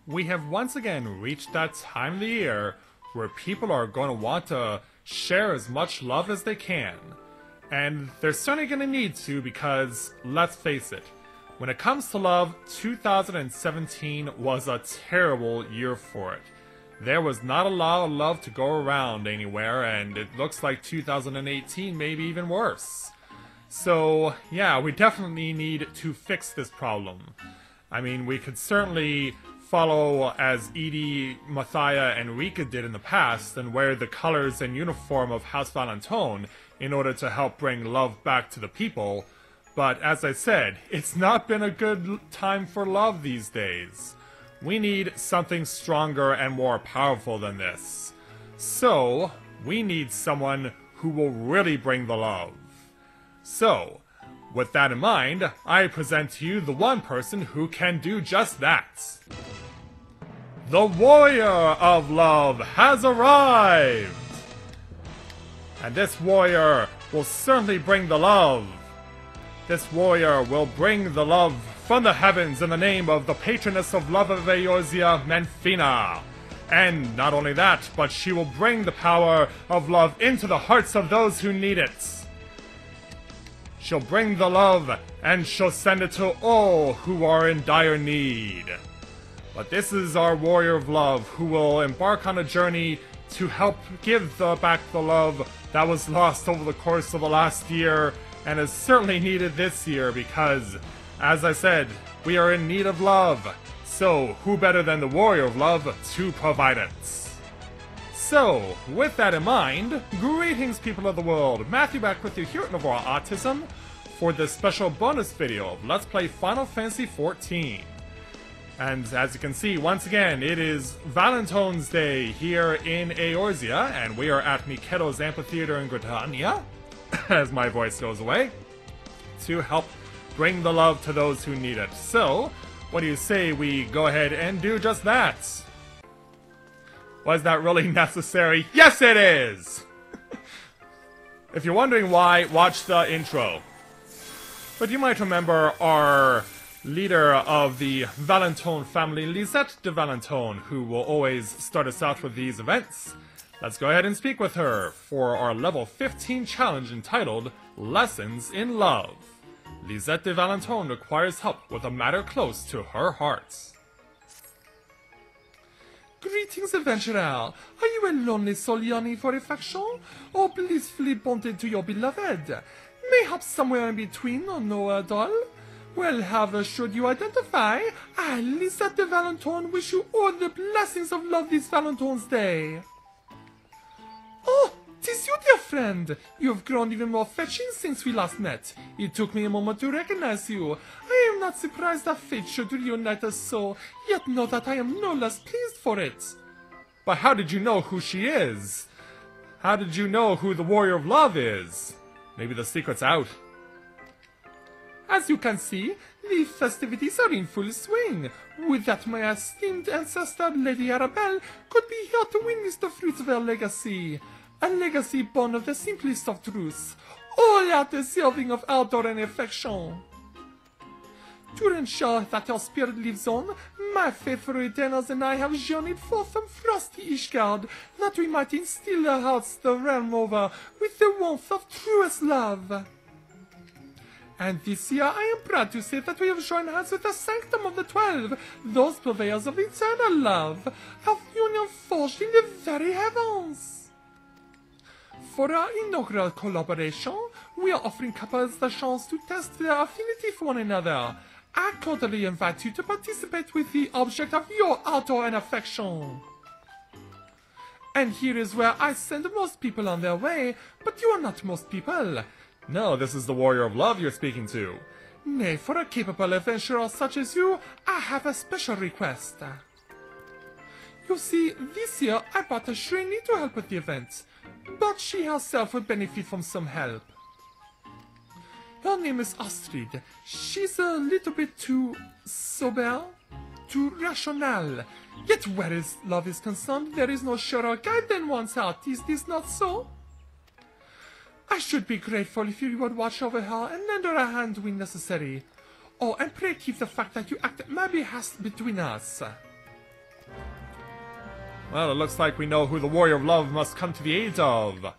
we have once again reached that time of the year where people are going to want to share as much love as they can. And they're certainly going to need to because, let's face it, when it comes to love, 2017 was a terrible year for it. There was not a lot of love to go around anywhere, and it looks like 2018 may be even worse. So, yeah, we definitely need to fix this problem. I mean, we could certainly follow as Edie, Mathia, and Rika did in the past and wear the colors and uniform of House Valentone in order to help bring love back to the people. But as I said, it's not been a good time for love these days. We need something stronger and more powerful than this. So, we need someone who will really bring the love. So, with that in mind, I present to you the one person who can do just that. The Warrior of Love has arrived! And this warrior will certainly bring the love. This warrior will bring the love from the heavens in the name of the patroness of love of Eorzea, Menfina. And not only that, but she will bring the power of love into the hearts of those who need it. She'll bring the love, and she'll send it to all who are in dire need. But this is our warrior of love, who will embark on a journey to help give back the love that was lost over the course of the last year, and is certainly needed this year because, as I said, we are in need of love. So, who better than the warrior of love to provide it? So, with that in mind, greetings people of the world, Matthew back with you here at Navarre Autism for this special bonus video of Let's Play Final Fantasy XIV. And as you can see, once again, it is Valentine's Day here in Eorzea, and we are at Mikedo's Amphitheater in Gridania, as my voice goes away, to help bring the love to those who need it. So, what do you say we go ahead and do just that? Was that really necessary? Yes, it is! If you're wondering why, watch the intro. But you might remember our leader of the Valentine family, Lisette de Valentone, who will always start us out with these events. Let's go ahead and speak with her for our level 15 challenge entitled Lessons in Love. Lisette de Valentone requires help with a matter close to her heart. Greetings, adventurer. Are you a lonely soul yearning for affection, or blissfully bonded to your beloved? Mayhap somewhere in between, or no at all? Well, however should you identify, I, Lisette de Valentone, wish you all the blessings of love this Valentine's Day. Oh, 'tis you, dear friend. You have grown even more fetching since we last met. It took me a moment to recognize you. I am not surprised that fate should reunite us so, yet know that I am no less pleased for it. But how did you know who she is? How did you know who the Warrior of Love is? Maybe the secret's out. As you can see, the festivities are in full swing. Would that my esteemed ancestor, Lady Arabelle, could be here to witness the fruits of her legacy. A legacy born of the simplest of truths, all at the serving of ardor and affection. To ensure that her spirit lives on, my faithful retainers and I have journeyed forth from frosty Ishgard, that we might instill her hearts the realm over with the warmth of truest love. And this year I am proud to say that we have joined hands with the Sanctum of the 12, those purveyors of eternal love, our union forged in the very heavens. For our inaugural collaboration, we are offering couples the chance to test their affinity for one another. I cordially invite you to participate with the object of your ardor and affection. And here is where I send most people on their way, but you are not most people. No, this is the Warrior of Love you're speaking to. Nay, for a capable adventurer such as you, I have a special request. You see, this year I brought a trainee to help with the event, but she herself would benefit from some help. Her name is Astrid. She's a little bit too sober, too rational. Yet where love is concerned, there is no surer guide than one's heart. Is this not so? I should be grateful if you would watch over her and lend her a hand when necessary. Oh, and pray keep the fact that you act at my behest between us. Well, it looks like we know who the Warrior of Love must come to the aid of.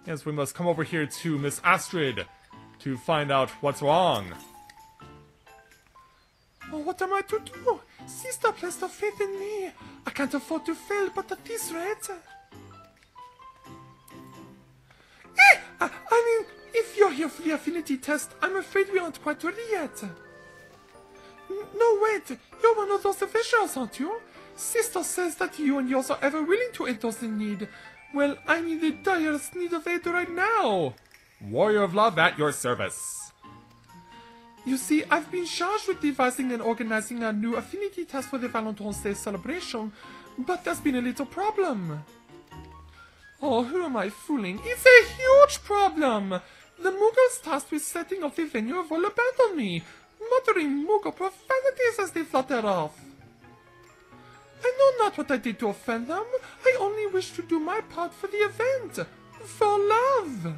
Yes, we must come over here to Miss Astrid to find out what's wrong. Oh, what am I to do? Sister placed her faith in me. I can't afford to fail, but at this rate... I mean, if you're here for the affinity test, I'm afraid we aren't quite ready yet. No, wait. You're one of those officials, aren't you? Sister says that you and yours are ever willing to aid those in need. Well, I'm in the direst need of aid right now. Warrior of Love at your service. You see, I've been charged with devising and organizing a new affinity test for the Valentine's Day celebration, but there's been a little problem. Oh, who am I fooling? It's a huge problem! The Muggles tasked with setting up the venue have all abandoned me, muttering Muggle profanities as they flutter off. I know not what I did to offend them. I only wish to do my part for the event. For love.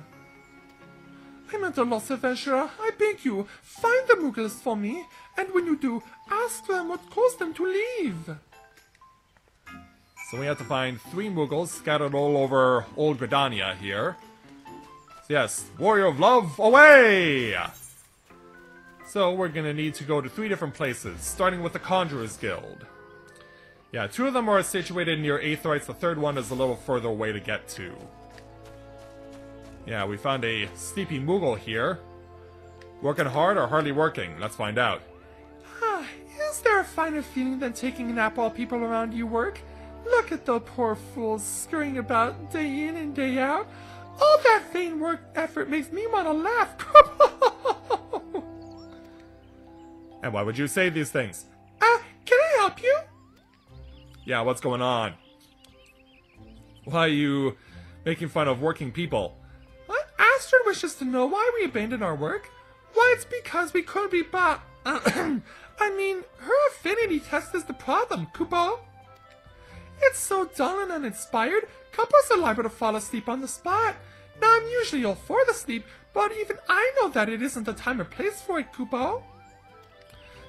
I'm at a loss, adventurer. I beg you, find the Muggles for me, and when you do, ask them what caused them to leave. So we have to find 3 Muggles scattered all over Old Gridania here. So yes, Warrior of Love, away! So we're gonna need to go to 3 different places, starting with the Conjurer's Guild. Yeah, 2 of them are situated near Aetherites, the 3rd one is a little further away to get to. Yeah, we found a sleepy Moogle here. Working hard or hardly working? Let's find out. Is there a finer feeling than taking a nap while people around you work? Look at the poor fools scurrying about day in and day out. All that vain work effort makes me want to laugh. And why would you say these things? Can I help you? Yeah, what's going on? Why are you making fun of working people? Astrid wishes to know why we abandoned our work. Why, it's because we couldn't be bought. I mean, her affinity test is the problem, Kupo. It's so dull and uninspired, couples are liable to fall asleep on the spot. Now, I'm usually all for the sleep, but even I know that it isn't the time or place for it, Kupo.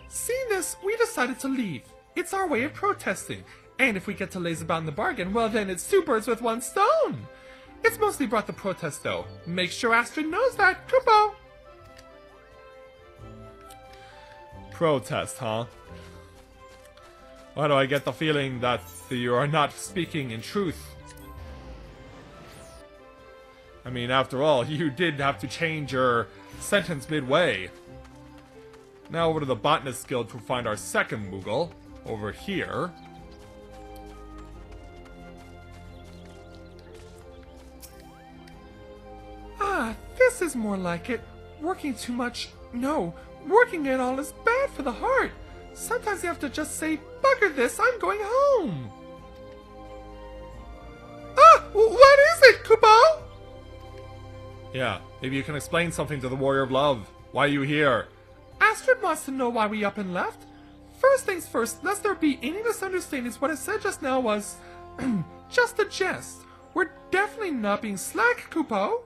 Seeing this, we decided to leave. It's our way of protesting. And if we get to laze about in the bargain, well then it's 2 birds with 1 stone. It's mostly brought the protest though. Make sure Astrid knows that, Kupo. Protest, huh? Why do I get the feeling that you are not speaking in truth? I mean, after all, you did have to change your sentence midway. Now over to the Botanist Guild to find our 2nd Moogle, over here. This is more like it. Working too much, no. Working at all is bad for the heart. Sometimes you have to just say, bugger this, I'm going home. What is it, Kupo? Yeah, maybe you can explain something to the Warrior of Love. Why are you here? Astrid wants to know why we up and left. First things first, lest there be any misunderstandings, what I said just now was just a jest. We're definitely not being slack, Kupo.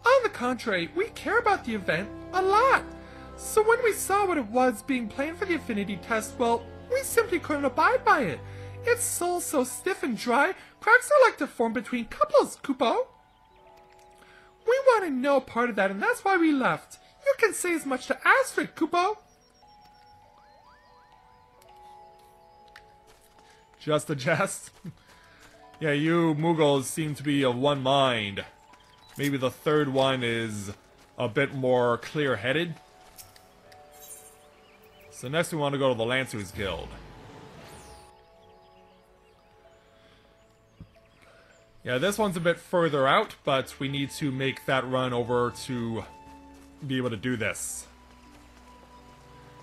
On the contrary, we care about the event a lot. So when we saw what it was being planned for the affinity test, well, we simply couldn't abide by it. It's so stiff and dry, cracks are like to form between couples, Kupo. We wanted no part of that, and that's why we left. You can say as much to Astrid, Kupo. Just a jest? Yeah, you Muggles seem to be of one mind. Maybe the 3rd one is a bit more clear-headed. So next we want to go to the Lancers Guild. Yeah, this one's a bit further out, but we need to make that run over to be able to do this.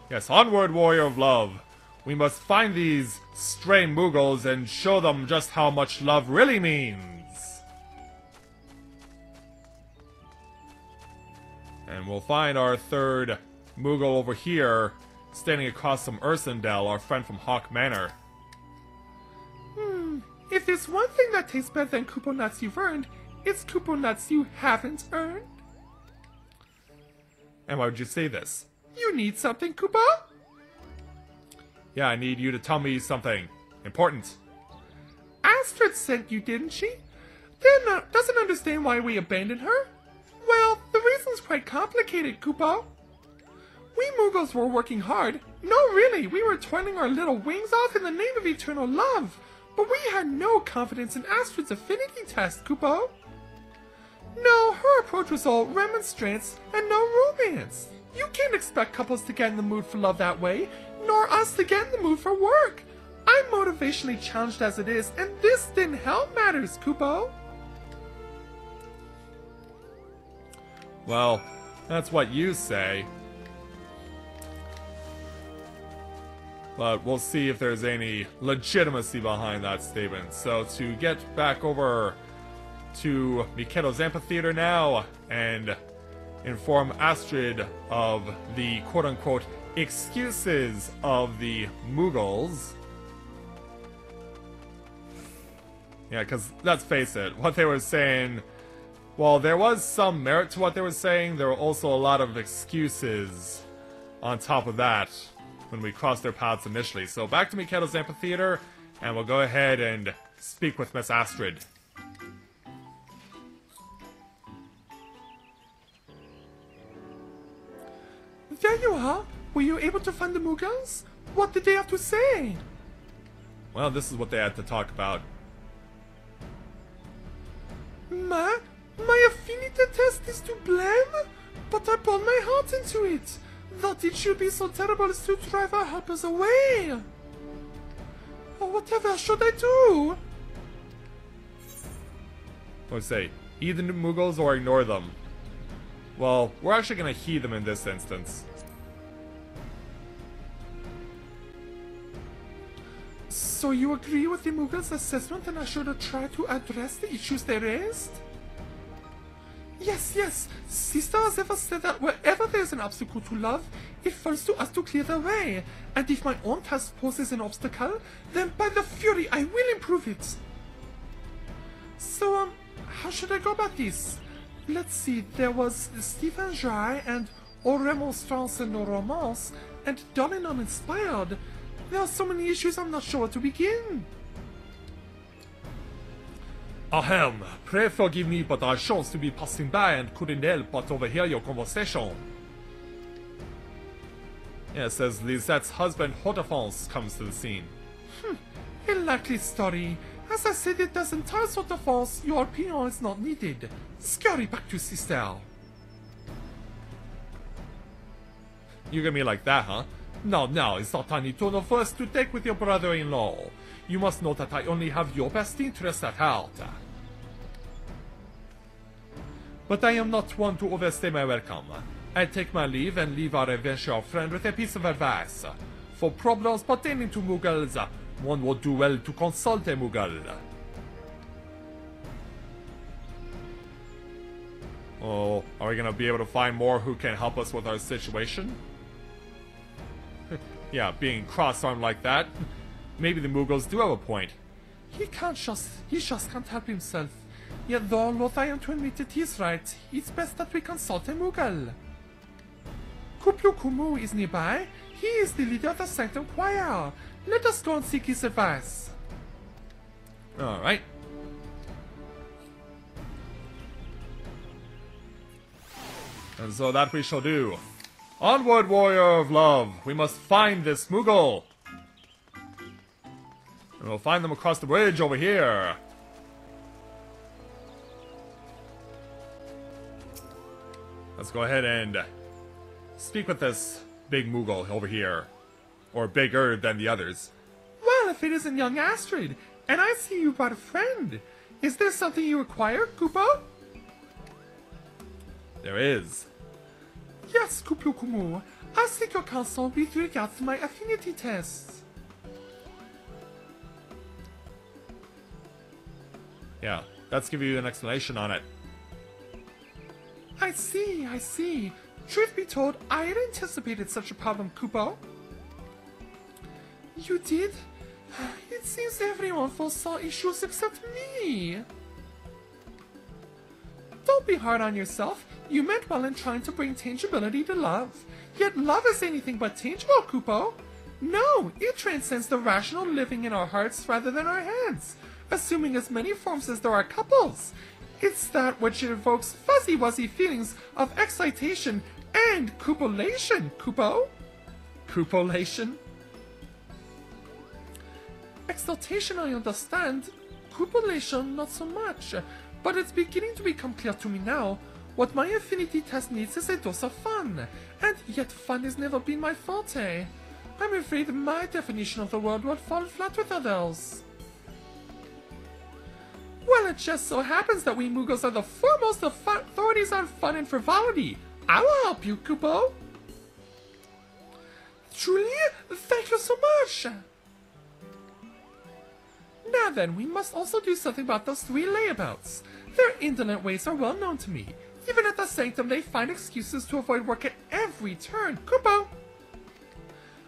Yes, onward, Warrior of Love. We must find these stray Muggles and show them just how much love really means. And we'll find our 3rd Moogle over here, standing across from Ursendel, our friend from Hawk Manor. If there's one thing that tastes better than Kupo nuts you've earned, it's Kupo nuts you haven't earned. And why would you say this? You need something, Kupo? Yeah, I need you to tell me something important. Astrid sent you, didn't she? Then doesn't understand why we abandoned her? Well, the reason's quite complicated, Kupo. We Muggles were working hard. No, really, we were toiling our little wings off in the name of eternal love. But we had no confidence in Astrid's affinity test, Kupo. No, her approach was all remonstrance and no romance. You can't expect couples to get in the mood for love that way, nor us to get in the mood for work. I'm motivationally challenged as it is, and this didn't help matters, Kupo. Well, that's what you say. But we'll see if there's any legitimacy behind that statement. So to get back over to Mikedo's amphitheater now and inform Astrid of the quote-unquote excuses of the Muggles. Yeah, because let's face it, what they were saying, while there was some merit to what they were saying, there were also a lot of excuses on top of that when we crossed their paths initially. So back to Mikedo's amphitheater, and we'll go ahead and speak with Miss Astrid. There you are. Were you able to find the Muggles? What did they have to say? Well, this is what they had to talk about. My affinity test is to blame? But I poured my heart into it. That it should be so terrible as to drive our helpers away. Oh, whatever should I do? What do I say? Heed the Muggles or ignore them? Well, we're actually going to heed them in this instance. So you agree with the Muggles' assessment and I should try to address the issues they raised? Yes. Sister has ever said that wherever there's an obstacle to love, it falls to us to clear the way. And if my own task poses an obstacle, then by the Fury I will improve it. So, how should I go about this? Let's see, there was Stephen Jai and Au Remonstrance and No Romance, and Darling Uninspired. There are so many issues I'm not sure where to begin. Ahem, pray forgive me, but I chanced to be passing by and couldn't help but overhear your conversation. Yeah, it says Lisette's husband Hortense comes to the scene. A likely story. As I said, it doesn't tell Hortense, your opinion is not needed. Scurry back to sister. You're gonna be like that, huh? Now, it's not an eternal first to take with your brother-in-law. You must know that I only have your best interest at heart. But I am not one to overstay my welcome. I take my leave and leave our eventual friend with a piece of advice. For problems pertaining to Muggles, one would do well to consult a Muggle. Oh, are we gonna be able to find more who can help us with our situation? Yeah, being cross-armed like that, maybe the Muggles do have a point. He just can't help himself. Yet though loth I am to admit it is right, it's best that we consult a Muggle. Kuplu Kumu is nearby. He is the leader of the Sanctum Choir. Let us go and seek his advice. Alright. And so that we shall do. Onward, warrior of love! We must find this Muggle! And we'll find them across the bridge over here. Let's go ahead and speak with this big Muggle over here. Or bigger than the others. Well, if it isn't young Astrid, and I see you brought a friend. Is there something you require, Kupo? There is. Yes, Kuplu Kumu. I'll seek your counsel with regards to my affinity tests. Yeah, let's give you an explanation on it. I see. Truth be told, I had anticipated such a problem, Kupo. You did? It seems everyone foresaw issues except me. Don't be hard on yourself. You meant well in trying to bring tangibility to love. Yet love is anything but tangible, Kupo. No, it transcends the rational living in our hearts rather than our heads, assuming as many forms as there are couples. It's that which evokes fuzzy-wuzzy feelings of excitation and copulation, Kupo. Copulation? Exaltation I understand, copulation not so much, but it's beginning to become clear to me now. What my affinity test needs is a dose of fun, and yet fun has never been my forte. I'm afraid my definition of the word will fall flat with others. Well, it just so happens that we Moogles are the foremost authorities on fun and frivolity. I will help you, Kupo. Truly? Thank you so much! Now then, we must also do something about those 3 layabouts. Their indolent ways are well known to me. Even at the Sanctum, they find excuses to avoid work at every turn, Kupo.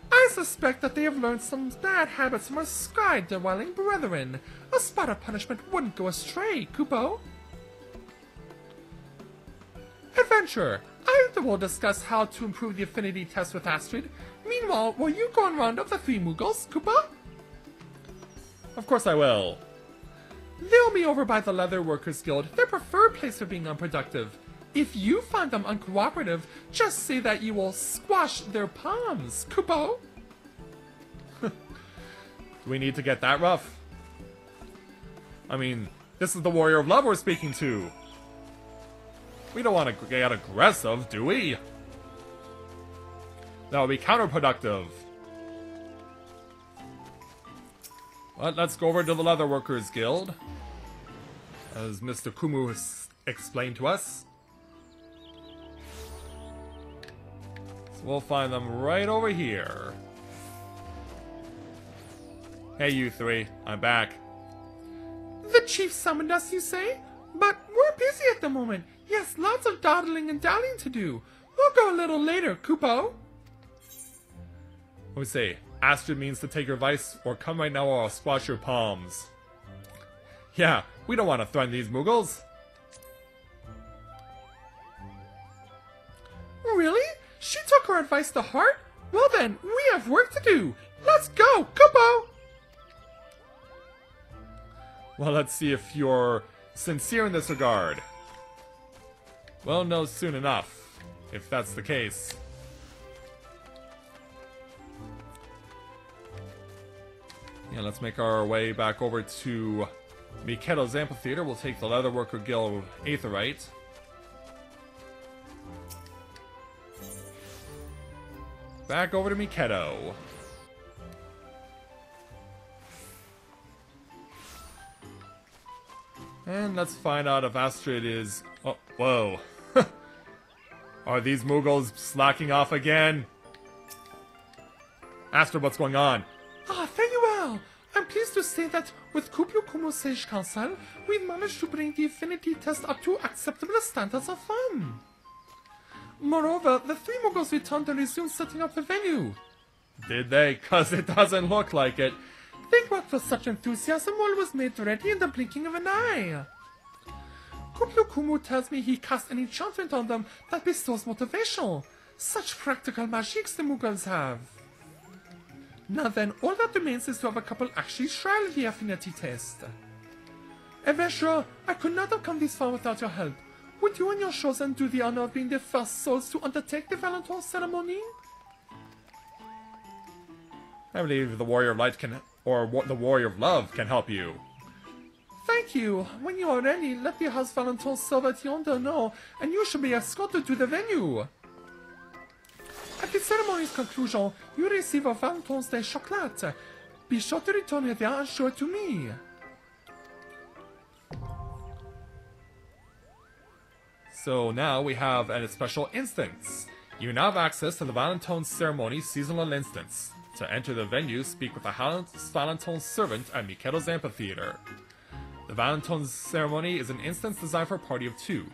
I suspect that they have learned some bad habits from our sky-dwelling brethren. A spot of punishment wouldn't go astray, Kupo. Adventurer, I will discuss how to improve the affinity test with Astrid. Meanwhile, will you go on round of the 3 Moogles, Kupo? Of course I will. They'll be over by the Leather Workers Guild, their preferred place for being unproductive. If you find them uncooperative, just say that you will squash their palms, Kupo. Do we need to get that rough? I mean, this is the Warrior of Love we're speaking to. We don't want to get aggressive, do we? That would be counterproductive. But let's go over to the Leather Workers Guild, as Mr. Kumu has explained to us. So we'll find them right over here. Hey, you 3. I'm back. The chief summoned us, you say? But we're busy at the moment. Yes, lots of dawdling and dallying to do. We'll go a little later, Kupo. What we say? Astrid means to take your advice, or come right now or I'll squash your palms. Yeah, we don't want to threaten these Moogles. Really? She took her advice to heart? Well then, we have work to do. Let's go, Kupo! Well, let's see if you're sincere in this regard. We'll know soon enough, if that's the case. Yeah, let's make our way back over to Miketo's Amphitheater. We'll take the Leatherworker Guild Aetheryte. Back over to Miketo. And let's find out if Astrid is... Oh, whoa. Are these Moogles slacking off again? Astrid, what's going on? Ah, very well. I'm pleased to say that with Kupo Kumo Sage Council, we've managed to bring the affinity test up to acceptable standards of fun. Moreover, the 3 Moogles returned to resume setting up the venue. Did they? 'Cause it doesn't look like it. They worked with such enthusiasm while it was made ready in the blinking of an eye. Kupo Kumo tells me he cast an enchantment on them that bestows motivation. Such practical magics the Moogles have. Now then, all that remains is to have a couple actually trial the affinity test. Adventurer, I could not have come this far without your help. Would you and your chosen do the honor of being the first souls to undertake the Valentine ceremony? I believe the Warrior of Light can, or the Warrior of Love can help you. Thank you. When you are ready, let the House Valentine serve at yonder know, and you shall be escorted to the venue. At the ceremony's conclusion, you receive a Valentine's Day chocolate. Be sure to return it there and show it to me. So now we have a special instance. You now have access to the Valentine ceremony seasonal instance. To enter the venue, speak with the House Valentine servant at Miketo's Amphitheater. The Valentine ceremony is an instance designed for a party of 2.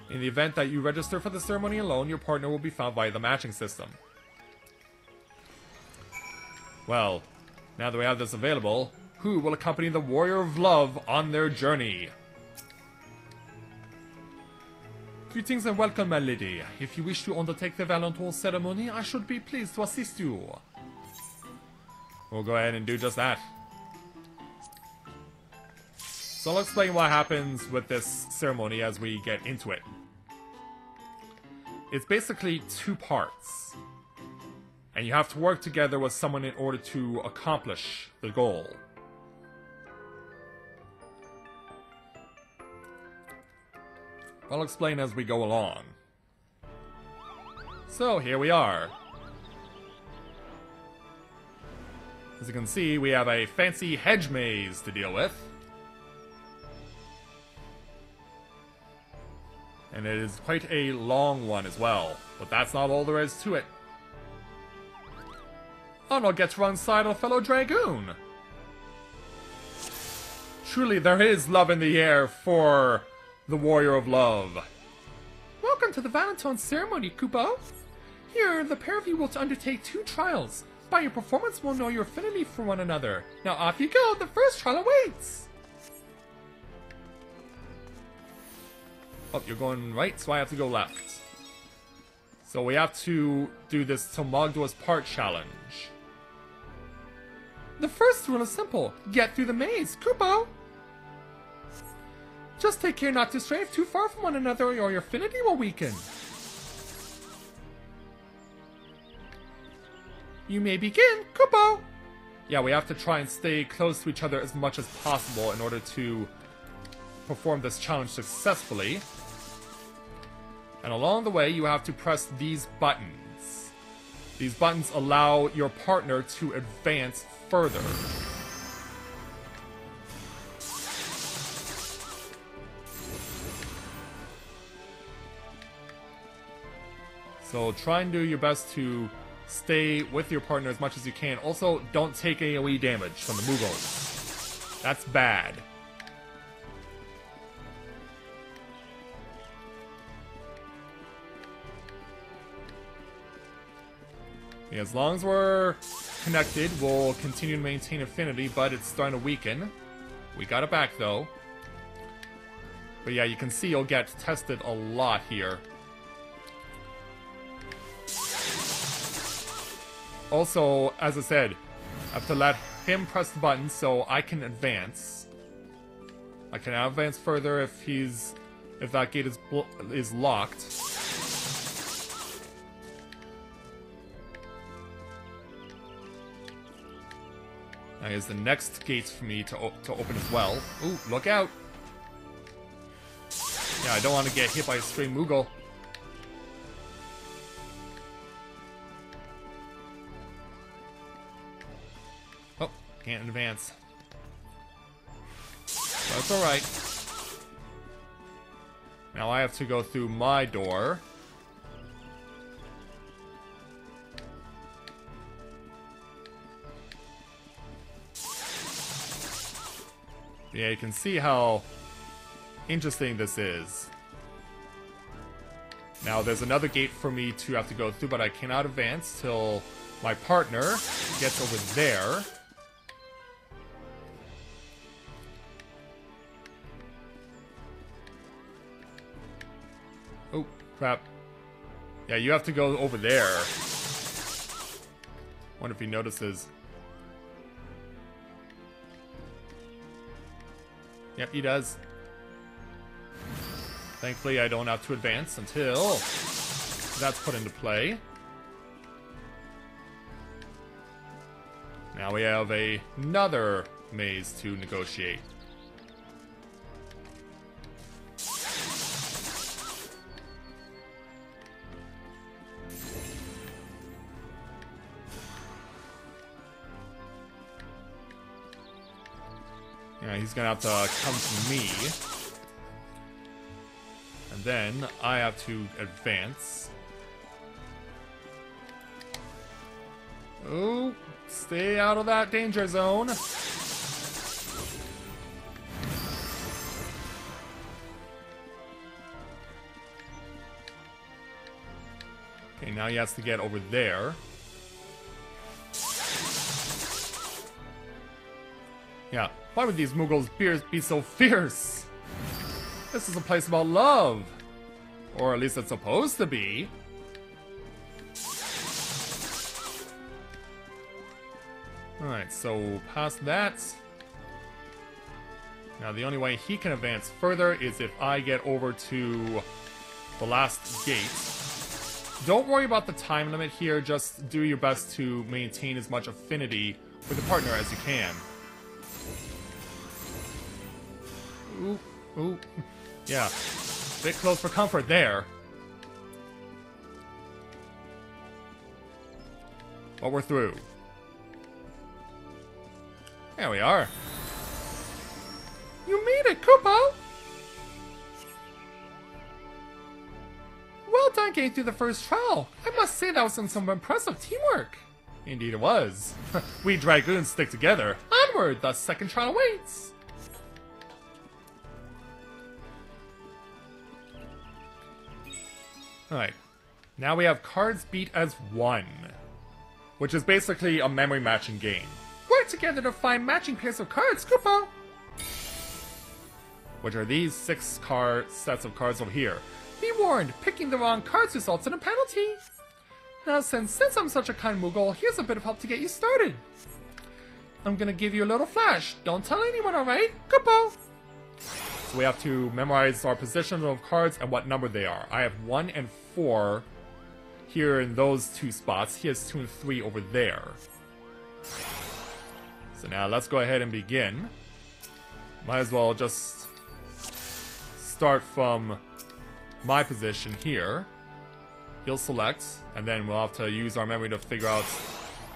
In the event that you register for the ceremony alone, your partner will be found via the matching system. Well, now that we have this available, who will accompany the Warrior of Love on their journey? Greetings and welcome, my lady. If you wish to undertake the Valentine ceremony, I should be pleased to assist you. we'll go ahead and do just that. So I'll explain what happens with this ceremony as we get into it. It's basically 2 parts. And you have to work together with someone in order to accomplish the goal. I'll explain as we go along. So here we are. As you can see, we have a fancy hedge maze to deal with. And it is quite a long one as well. But that's not all there is to it. And I'll get to run side of a fellow Dragoon. Truly, there is love in the air for the Warrior of Love. Welcome to the Valentine ceremony, Kupo. Here, the pair of you will undertake 2 trials. By your performance, we'll know your affinity for one another. Now off you go, the first trial awaits! Oh, you're going right, so I have to go left. So we have to do this tumultuous part challenge. The first rule is simple. Get through the maze, Kupo! Just take care not to stray too far from one another or your affinity will weaken. You may begin, Kupo! Yeah, we have to try and stay close to each other as much as possible in order to perform this challenge successfully. And along the way, you have to press these buttons. These buttons allow your partner to advance further. So try and do your best to stay with your partner as much as you can. Also, don't take AoE damage from the Moogles. That's bad. Yeah, as long as we're connected, we'll continue to maintain affinity, but it's starting to weaken. We got it back, though. But yeah, you can see you'll get tested a lot here. Also, as I said, I have to let him press the button so I can advance. I can advance further if that gate is locked. Now here's the next gates for me to open as well. Ooh, look out! Yeah, I don't want to get hit by a stray Moogle. Oh, can't advance. That's alright. Now I have to go through my door. Yeah, you can see how interesting this is. Now, there's another gate for me to have to go through, but I cannot advance till my partner gets over there. Oh, crap. Yeah, you have to go over there. Wonder if he notices. Yep, he does. Thankfully, I don't have to advance until that's put into play. Now we have another maze to negotiate. Yeah, he's gonna have to come to me. And then I have to advance. Oh, stay out of that danger zone. Okay, now he has to get over there. Yeah, why would these Moogles be so fierce? This is a place about love. Or at least it's supposed to be. Alright, so past that. Now the only way he can advance further is if I get over to the last gate. Don't worry about the time limit here, just do your best to maintain as much affinity with your partner as you can. Ooh, ooh. Yeah, bit close for comfort there. But we're through. There we are. You made it, Koopa! Well done getting through the first trial. I must say that was some impressive teamwork. Indeed it was. We Dragoons stick together. Onward, the second trial awaits. Alright. Now we have cards beat as one, which is basically a memory matching game. Work together to find matching pairs of cards, Koopa. Which are these 6 sets of cards over here. Be warned, picking the wrong cards results in a penalty. Now since I'm such a kind Moogle, here's a bit of help to get you started. I'm gonna give you a little flash. Don't tell anyone, alright? Koopa! So we have to memorize our positions of cards and what number they are. I have 1 and 4 here in those 2 spots. He has 2 and 3 over there. So now let's go ahead and begin. Might as well just start from my position here. He'll select, and then we'll have to use our memory to figure out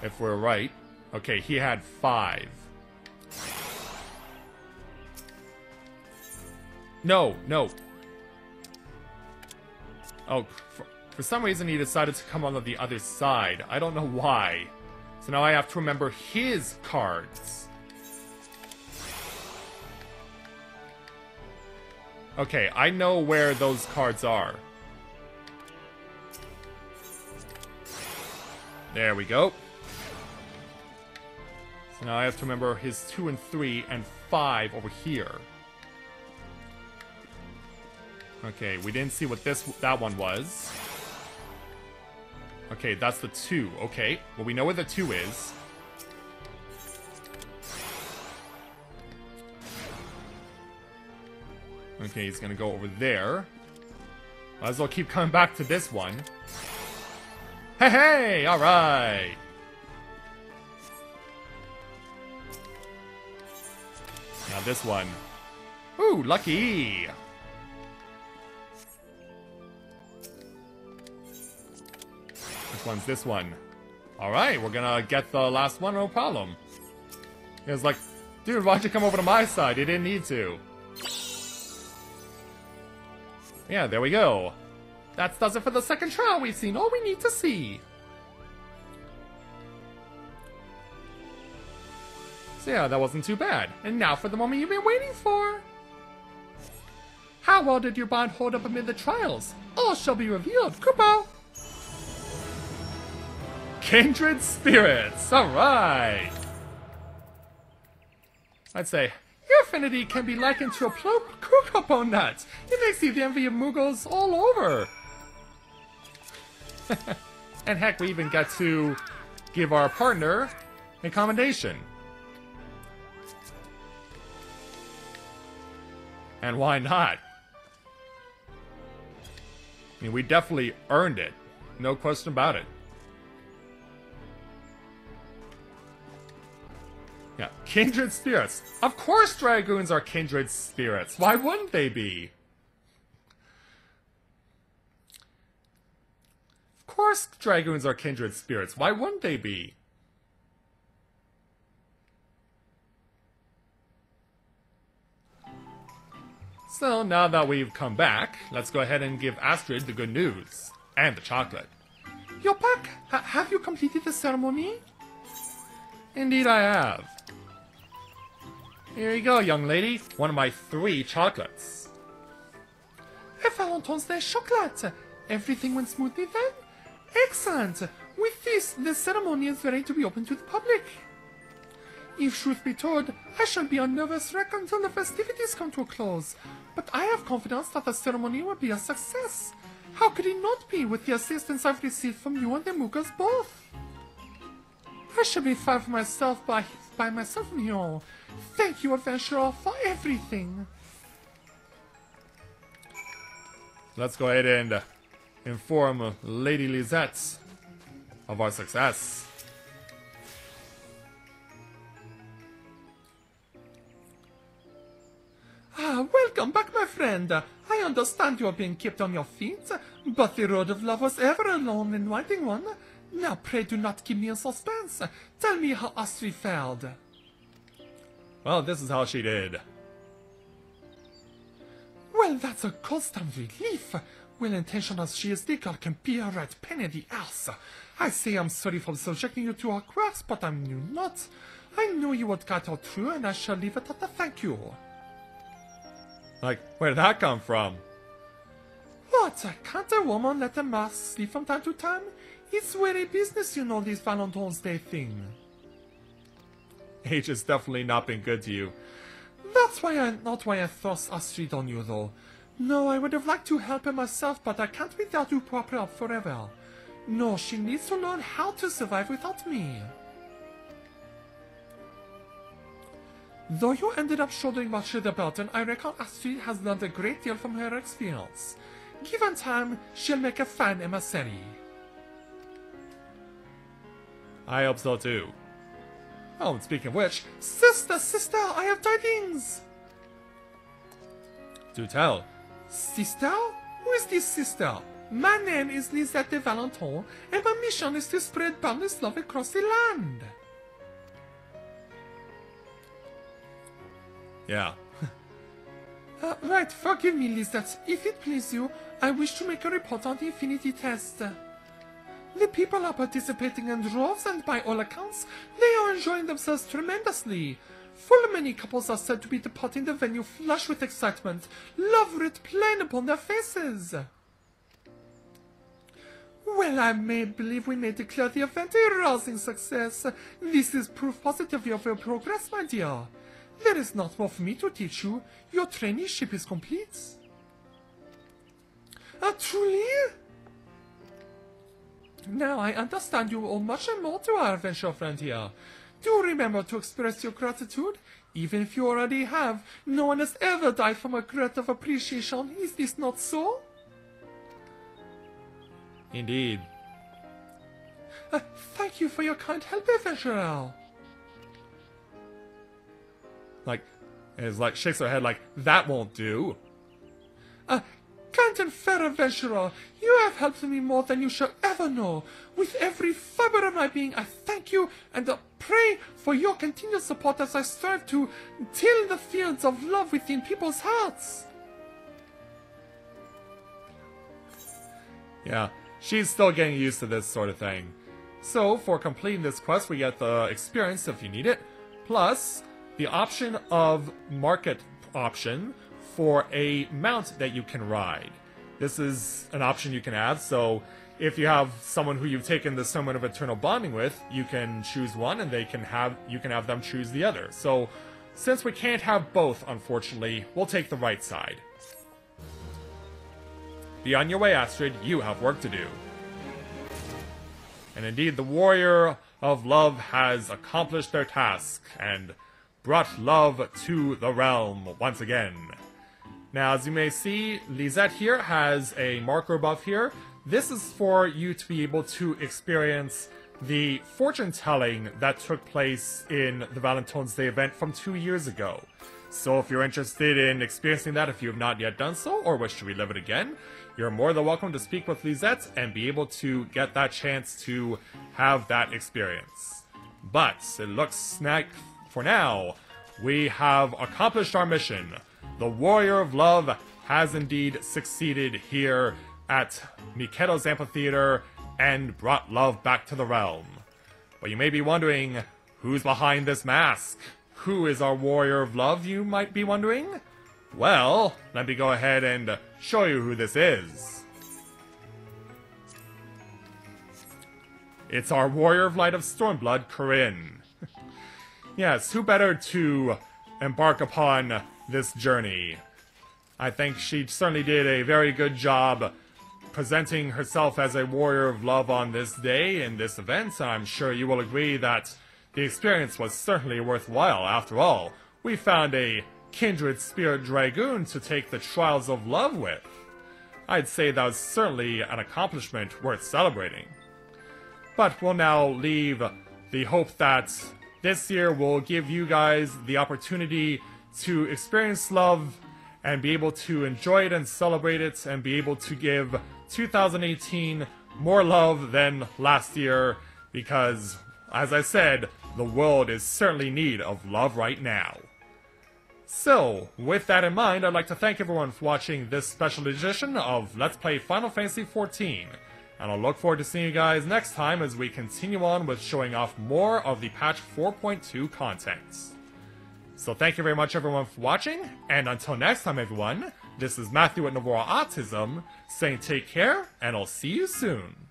if we're right. Okay, he had 5. No, no. Oh, for some reason he decided to come on the other side. I don't know why. So now I have to remember his cards. Okay, I know where those cards are. There we go. So now I have to remember his 2 and 3 and 5 over here. Okay, we didn't see what that one was. Okay, that's the 2. Okay, well we know where the 2 is. Okay, he's gonna go over there. Might as well keep coming back to this one. Hey, hey! Alright! Now this one. Ooh, lucky! Which one's this one? Alright, we're gonna get the last one, no problem. He was like, dude, why'd you come over to my side? You didn't need to. Yeah, there we go. That does it for the second trial. We've seen all we need to see. So yeah, that wasn't too bad. And now for the moment you've been waiting for. How well did your bond hold up amid the trials? All shall be revealed. Koopa! Kindred spirits! Alright! I'd say, your affinity can be likened to a plump cucumber nut. It makes you the envy of Moogles all over. and heck, we even got to give our partner a commendation. And why not? I mean, we definitely earned it. No question about it. Yeah, kindred spirits. Of course Dragoons are kindred spirits. Why wouldn't they be? Of course Dragoons are kindred spirits. Why wouldn't they be? So now that we've come back, let's go ahead and give Astrid the good news. And the chocolate. You're back. Have you completed the ceremony? Indeed I have. Here you go, young lady. One of my 3 chocolates. Valentine's Day chocolate. Everything went smoothly then? Excellent. With this, the ceremony is ready to be open to the public. If truth be told, I shall be on nervous wreck until the festivities come to a close. But I have confidence that the ceremony will be a success. How could it not be with the assistance I've received from you and the Moogles both? I should be fine for myself by myself in here. Thank you, adventurer, for everything. Let's go ahead and inform Lady Lisette of our success. Welcome back, my friend. I understand you are being kept on your feet, but the road of love was ever a long and winding one. Now pray do not keep me in suspense. Tell me how Astrid fared. Well, this is how she did. Well, that's a constant relief. Well-intentioned as she is, the girl can be a red pain in the ass. I say I'm sorry for subjecting you to her quirks, but I knew not. I knew you would get her through, and I shall leave it at a thank you. Like, where did that come from? What? Can't a woman let a man sleep from time to time? It's very business, you know, this Valentine's Day thing. Age has definitely not been good to you. That's not why I thrust Astrid on you, though. No, I would have liked to help her myself, but I can't without you prop her up forever. No, she needs to learn how to survive without me. Though you ended up shouldering much of the burden, I reckon Astrid has learned a great deal from her experience. Given time, she'll make a fine emissary. I hope so too. Oh, and speaking of which, sister, I have tidings! Do tell. Sister? Who is this sister? My name is Lisette de Valentine, and my mission is to spread boundless love across the land. Yeah. Right, forgive me, Lisette. If it please you, I wish to make a report on the Infinity Test. The people are participating in droves, and by all accounts, they are enjoying themselves tremendously. Full many couples are said to be departing the venue flushed with excitement, love writ plain upon their faces. Well, I may believe we may declare the event a rousing success. This is proof positive of your progress, my dear. There is not more for me to teach you. Your traineeship is complete. Truly? Now I understand you owe much and more to our adventure friend here. Do remember to express your gratitude. Even if you already have, no one has ever died from a great of appreciation. Is this not so? Indeed. Thank you for your kind help, adventurer. Like, it's like shakes her head like, that won't do. Kind and fair adventurer, you have helped me more than you shall ever know. With every fiber of my being, I thank you and pray for your continued support as I strive to till the fields of love within people's hearts. Yeah, she's still getting used to this sort of thing. So, for completing this quest, we get the experience if you need it, plus the option of market option for a mount that you can ride. This is an option you can add, so if you have someone who you've taken the Summon of Eternal Bonding with, you can choose one and you can have them choose the other. So, since we can't have both, unfortunately, we'll take the right side. Be on your way, Astrid, you have work to do. And indeed, the Warrior of Love has accomplished their task, and brought love to the realm once again. Now, as you may see, Lisette here has a marker above here. This is for you to be able to experience the fortune-telling that took place in the Valentine's Day event from 2 years ago. So if you're interested in experiencing that, if you have not yet done so, or wish to relive it again, you're more than welcome to speak with Lisette and be able to get that chance to have that experience. But it looks like, for now, we have accomplished our mission. The Warrior of Love has indeed succeeded here at Mikedo's Amphitheater and brought love back to the realm. But you may be wondering, who's behind this mask? Who is our Warrior of Love, you might be wondering? Well, let me go ahead and show you who this is. It's our Warrior of Light of Stormblood, Corinne. Yes, who better to embark upon this journey? I think she certainly did a very good job presenting herself as a warrior of love on this day in this event. I'm sure you will agree that the experience was certainly worthwhile. After all, we found a kindred spirit dragoon to take the trials of love with. I'd say that was certainly an accomplishment worth celebrating. But we'll now leave the hope that this year will give you guys the opportunity to experience love and be able to enjoy it and celebrate it and be able to give 2018 more love than last year because, as I said, the world is certainly in need of love right now. So, with that in mind, I'd like to thank everyone for watching this special edition of Let's Play Final Fantasy XIV. And I'll look forward to seeing you guys next time as we continue on with showing off more of the patch 4.2 contents. So thank you very much everyone for watching, and until next time everyone, this is Matthew at Navora Autism, saying take care, and I'll see you soon.